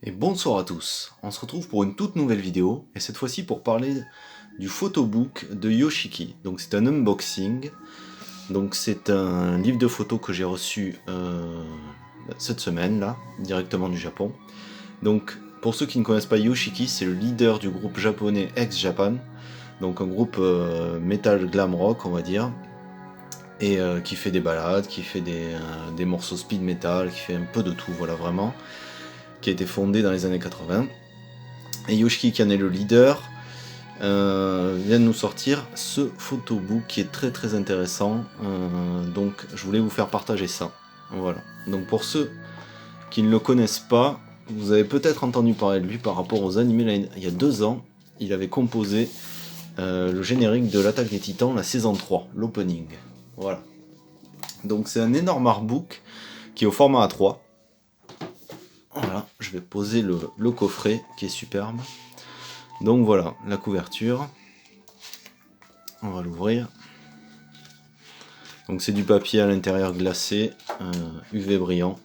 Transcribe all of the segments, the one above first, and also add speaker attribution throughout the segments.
Speaker 1: Et bonsoir à tous, on se retrouve pour une toute nouvelle vidéo, et cette fois-ci pour parler du photobook de Yoshiki. Donc c'est un unboxing, donc c'est un livre de photos que j'ai reçu cette semaine là, directement du Japon. Donc pour ceux qui ne connaissent pas Yoshiki, c'est le leader du groupe japonais X-Japan, donc un groupe metal glam rock on va dire, et qui fait des ballades, qui fait des morceaux speed metal, qui fait un peu de tout, voilà vraiment, qui a été fondé dans les années 80. Et Yoshiki, qui en est le leader, vient de nous sortir ce photobook qui est très très intéressant. Donc je voulais vous faire partager ça. Voilà. Donc pour ceux qui ne le connaissent pas, vous avez peut-être entendu parler de lui par rapport aux animés. Il y a 2 ans, il avait composé le générique de l'Attaque des Titans, la saison 3, l'opening. Voilà. Donc c'est un énorme artbook qui est au format A3. Voilà, je vais poser le coffret qui est superbe. Donc voilà, la couverture. On va l'ouvrir. Donc c'est du papier à l'intérieur glacé, UV brillant.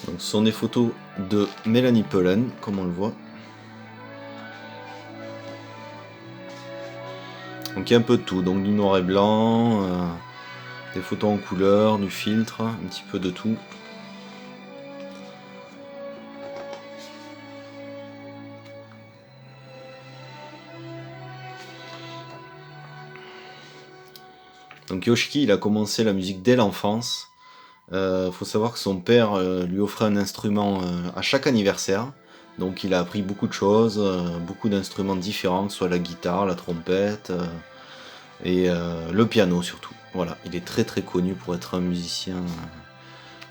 Speaker 1: Donc ce sont des photos de Mélanie Pelen, comme on le voit. Donc il y a un peu de tout, donc du noir et blanc, des photos en couleur, du filtre, un petit peu de tout. Donc Yoshiki, il a commencé la musique dès l'enfance. Faut savoir que son père lui offrait un instrument à chaque anniversaire. Donc il a appris beaucoup de choses, beaucoup d'instruments différents, que ce soit la guitare, la trompette et le piano surtout. Voilà, il est très très connu pour être un musicien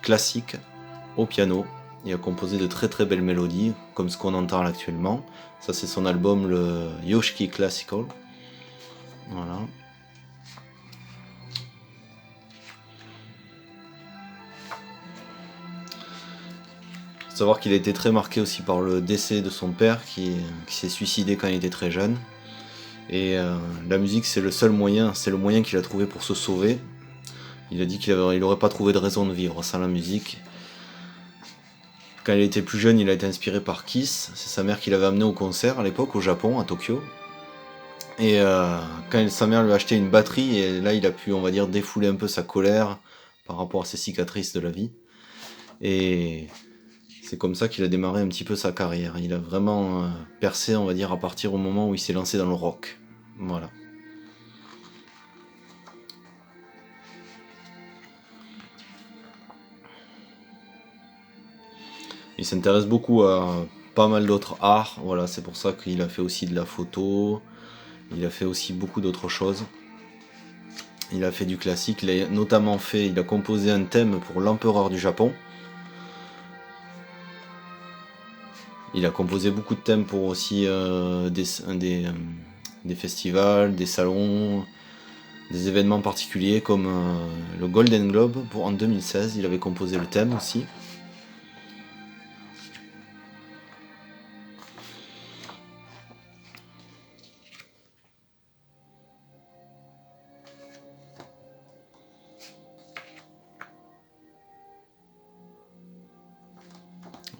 Speaker 1: classique au piano. Il a composé de très très belles mélodies, comme ce qu'on entend actuellement. Ça c'est son album, le Yoshiki Classical. Voilà. Faut savoir qu'il a été très marqué aussi par le décès de son père qui s'est suicidé quand il était très jeune. Et la musique c'est le seul moyen, c'est le moyen qu'il a trouvé pour se sauver. Il a dit qu'il n'aurait pas trouvé de raison de vivre sans la musique. Quand il était plus jeune, il a été inspiré par Kiss, c'est sa mère qui l'avait amené au concert à l'époque au Japon, à Tokyo. Et quand sa mère lui a acheté une batterie, et là il a pu, on va dire, défouler un peu sa colère par rapport à ses cicatrices de la vie. Et c'est comme ça qu'il a démarré un petit peu sa carrière. Il a vraiment percé, on va dire, à partir au moment où il s'est lancé dans le rock. Voilà. Il s'intéresse beaucoup à pas mal d'autres arts, voilà, c'est pour ça qu'il a fait aussi de la photo, il a fait aussi beaucoup d'autres choses. Il a fait du classique, il a notamment fait, il a composé un thème pour l'empereur du Japon. Il a composé beaucoup de thèmes pour aussi des festivals, des salons, des événements particuliers comme le Golden Globe en 2016, il avait composé le thème aussi.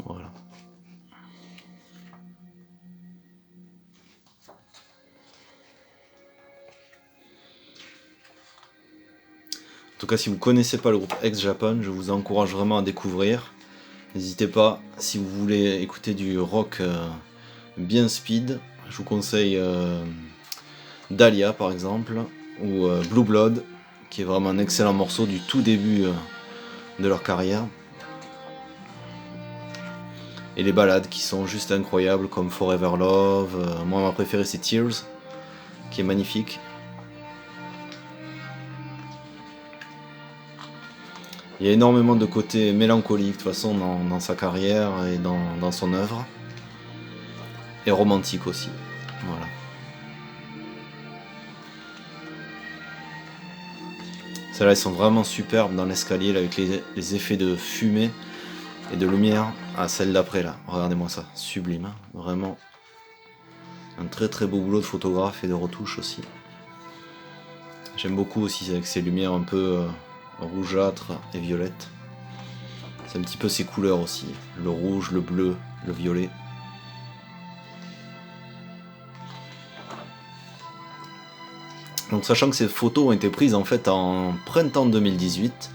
Speaker 1: Voilà. En tout cas, si vous ne connaissez pas le groupe X-Japan, je vous encourage vraiment à découvrir. N'hésitez pas, si vous voulez écouter du rock bien speed, je vous conseille Dahlia par exemple, ou Blue Blood, qui est vraiment un excellent morceau du tout début de leur carrière. Et les ballades qui sont juste incroyables comme Forever Love, moi ma préférée c'est Tears, qui est magnifique. Il y a énormément de côté mélancolique de toute façon dans sa carrière et dans son œuvre. Et romantique aussi. Voilà. Celles-là elles sont vraiment superbes dans l'escalier avec les effets de fumée et de lumière. Ah, celle d'après là, regardez-moi ça, sublime, hein. Vraiment. Un très très beau boulot de photographe et de retouche aussi. J'aime beaucoup aussi avec ces lumières un peu rougeâtres et violettes. C'est un petit peu ces couleurs aussi, le rouge, le bleu, le violet. Donc sachant que ces photos ont été prises en fait en printemps 2018.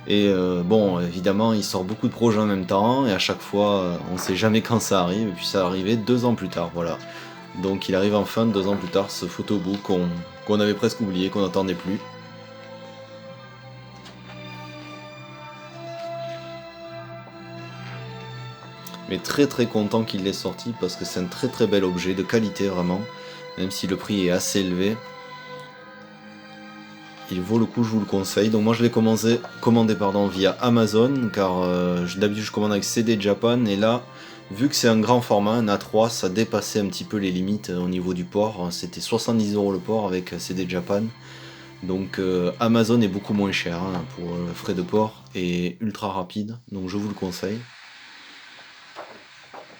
Speaker 1: Et bon, évidemment, il sort beaucoup de projets en même temps, et à chaque fois, on sait jamais quand ça arrive, et puis ça arrivait 2 ans plus tard, voilà. Donc il arrive enfin 2 ans plus tard, ce photobook qu'on avait presque oublié, qu'on n'attendait plus. Mais très très content qu'il l'ait sorti, parce que c'est un très très bel objet, de qualité vraiment, même si le prix est assez élevé. Il vaut le coup, je vous le conseille. Donc moi je l'ai commandé via Amazon, car d'habitude je commande avec CD Japan, et là, vu que c'est un grand format, un A3, ça dépassait un petit peu les limites au niveau du port. C'était 70 € le port avec CD Japan. Donc Amazon est beaucoup moins cher hein, pour frais de port et ultra rapide, donc je vous le conseille.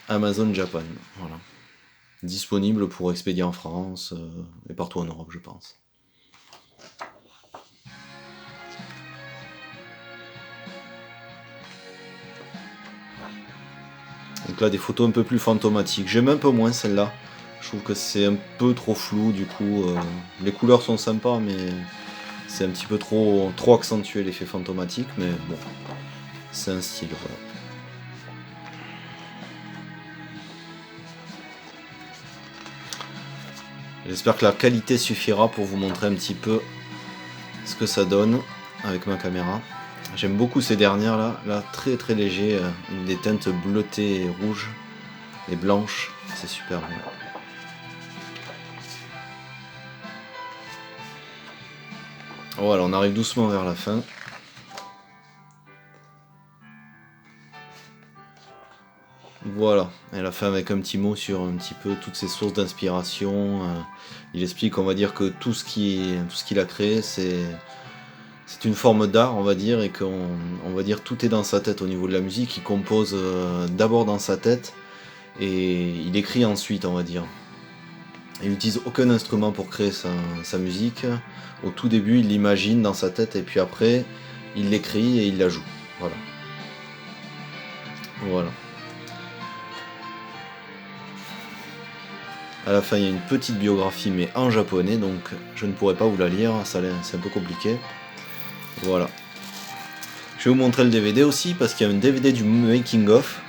Speaker 1: Amazon Japan, voilà. Disponible pour expédier en France et partout en Europe, je pense. Donc là, des photos un peu plus fantomatiques. J'aime un peu moins celle-là. Je trouve que c'est un peu trop flou, du coup. Les couleurs sont sympas, mais c'est un petit peu trop accentué l'effet fantomatique. Mais bon, c'est un style, voilà. J'espère que la qualité suffira pour vous montrer un petit peu ce que ça donne avec ma caméra. J'aime beaucoup ces dernières là très très léger, des teintes bleutées et rouges et blanches, c'est super bon. Voilà, on arrive doucement vers la fin. Voilà, et la fin avec un petit mot sur un petit peu toutes ces sources d'inspiration. Il explique, on va dire, que tout ce qu'il a créé, c'est une forme d'art, on va dire, et qu'on va dire tout est dans sa tête au niveau de la musique. Il compose d'abord dans sa tête, et il écrit ensuite, on va dire. Il n'utilise aucun instrument pour créer sa musique. Au tout début, il l'imagine dans sa tête, et puis après, il l'écrit et il la joue. Voilà. Voilà. À la fin, il y a une petite biographie, mais en japonais, donc je ne pourrais pas vous la lire, c'est un peu compliqué. Voilà. Je vais vous montrer le DVD aussi, parce qu'il y a un DVD du making of.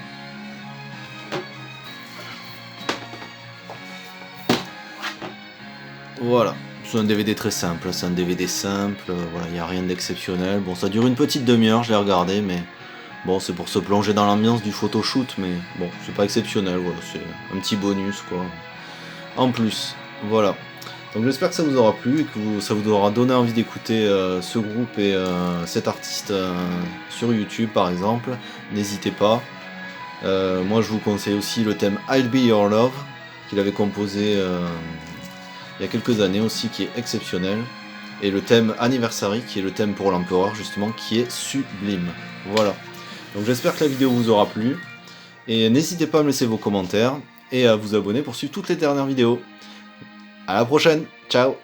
Speaker 1: Voilà. C'est un DVD très simple, c'est un DVD simple, voilà, il n'y a rien d'exceptionnel. Bon, ça dure une petite demi-heure, je l'ai regardé, mais bon, c'est pour se plonger dans l'ambiance du photoshoot, mais bon, c'est pas exceptionnel, voilà, c'est un petit bonus, quoi. En plus, voilà. Donc j'espère que ça vous aura plu et que ça vous aura donné envie d'écouter ce groupe et cet artiste sur YouTube par exemple. N'hésitez pas. Moi je vous conseille aussi le thème I'll Be Your Love qu'il avait composé il y a quelques années aussi, qui est exceptionnel. Et le thème Anniversary qui est le thème pour l'empereur justement, qui est sublime. Voilà. Donc j'espère que la vidéo vous aura plu. Et n'hésitez pas à me laisser vos commentaires et à vous abonner pour suivre toutes les dernières vidéos. À la prochaine, ciao!